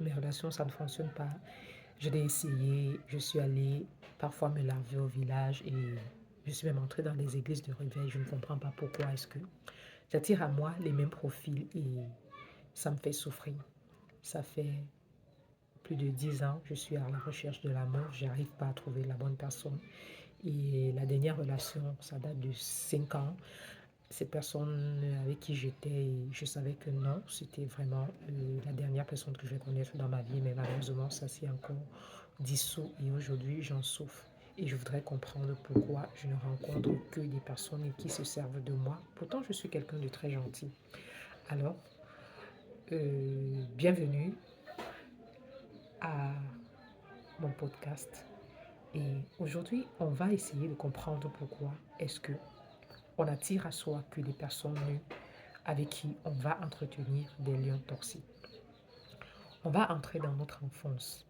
mes relations, ça ne fonctionne pas. Je l'ai essayé, je suis allée parfois me laver au village et je suis même entrée dans des églises de réveil. Je ne comprends pas pourquoi est-ce que j'attire à moi les mêmes profils et ça me fait souffrir. Ça fait plus de 10 ans, je suis à la recherche de l'amour, j'arrive pas à trouver la bonne personne. Et la dernière relation, ça date de 5 ans. Ces personnes avec qui j'étais, je savais que non, c'était vraiment la dernière personne que je vais connaître dans ma vie, mais malheureusement, ça s'est encore dissous et aujourd'hui, j'en souffre. Et je voudrais comprendre pourquoi je ne rencontre que des personnes qui se servent de moi. Pourtant, je suis quelqu'un de très gentil. Alors, bienvenue à mon podcast. Et aujourd'hui, on va essayer de comprendre pourquoi est-ce que on attire à soi que des personnes avec qui on va entretenir des liens toxiques. On va entrer dans notre enfance.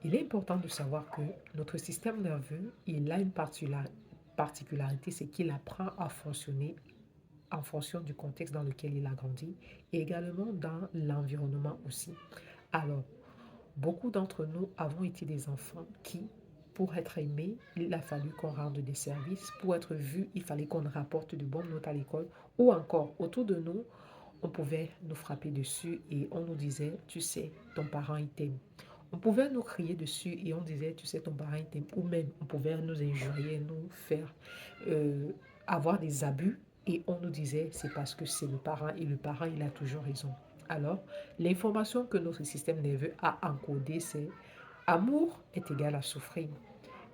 Il est important de savoir que notre système nerveux, il a une particularité, c'est qu'il apprend à fonctionner en fonction du contexte dans lequel il a grandi et également dans l'environnement aussi. Alors, beaucoup d'entre nous avons été des enfants qui, pour être aimés, il a fallu qu'on rende des services. Pour être vu, il fallait qu'on rapporte de bonnes notes à l'école. Ou encore, autour de nous, on pouvait nous frapper dessus et on nous disait, tu sais, ton parent, il t'aime. On pouvait nous crier dessus et on disait, tu sais, ton parent, il t'aime. Ou même, on pouvait nous injurier, nous faire euh, avoir des abus. Et on nous disait, c'est parce que c'est le parent et le parent, il a toujours raison. Alors, l'information que notre système nerveux a encodée, c'est amour est égal à souffrir,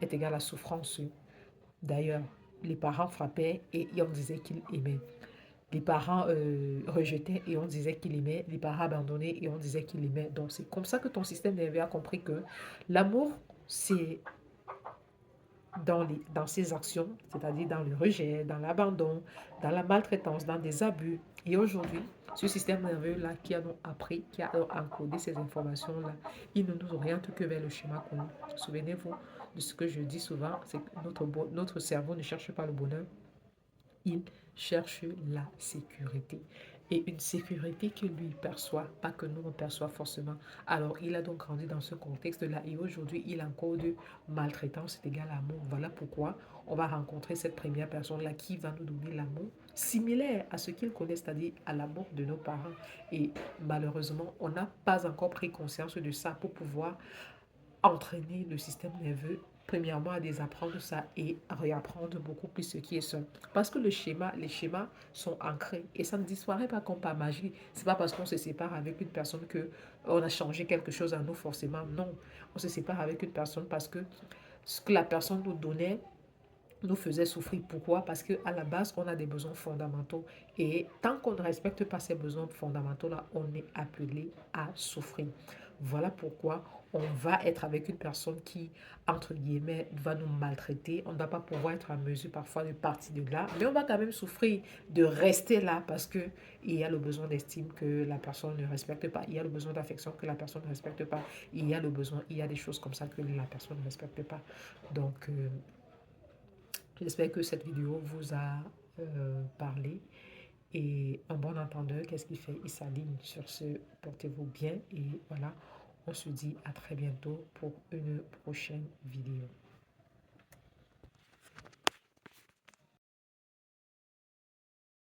est égal à souffrance. D'ailleurs, les parents frappaient et on disait qu'ils aimaient. Les parents rejetaient et on disait qu'il aimait. Les parents abandonnaient et on disait qu'il aimait. Donc, c'est comme ça que ton système nerveux a compris que l'amour, c'est dans ses actions, c'est-à-dire dans le rejet, dans l'abandon, dans la maltraitance, dans des abus. Et aujourd'hui, ce système nerveux-là qui a nous appris, qui a encodé ces informations-là, il ne nous oriente que vers le schéma connu. Souvenez-vous de ce que je dis souvent, c'est que notre cerveau ne cherche pas le bonheur, il cherche la sécurité. Et une sécurité que lui perçoit, pas que nous on perçoit forcément. Alors il a donc grandi dans ce contexte-là et aujourd'hui il a encore de maltraitance égale amour. Voilà pourquoi on va rencontrer cette première personne-là qui va nous donner l'amour similaire à ce qu'il connaît, c'est-à-dire à l'amour de nos parents. Et malheureusement, on n'a pas encore pris conscience de ça pour pouvoir entraîner le système nerveux, premièrement, à désapprendre ça et à réapprendre beaucoup plus ce qui est seul. Parce que les schémas sont ancrés et ça ne disparaît pas comme par magie. C'est pas parce qu'on se sépare avec une personne que on a changé quelque chose à nous forcément. Non, on se sépare avec une personne parce que ce que la personne nous donnait nous faisait souffrir. Pourquoi? Parce qu'à la base, on a des besoins fondamentaux. Et tant qu'on ne respecte pas ces besoins fondamentaux-là, on est appelé à souffrir. Voilà pourquoi on va être avec une personne qui, entre guillemets, va nous maltraiter. On ne va pas pouvoir être en mesure parfois de partir de là, mais on va quand même souffrir de rester là parce qu'il y a le besoin d'estime que la personne ne respecte pas. Il y a le besoin d'affection que la personne ne respecte pas. Il y a le besoin, il y a des choses comme ça que la personne ne respecte pas. Donc, j'espère que cette vidéo vous a parlé. Et un bon entendeur, qu'est-ce qu'il fait? Il s'aligne sur ce. Portez-vous bien. Et voilà, on se dit à très bientôt pour une prochaine vidéo.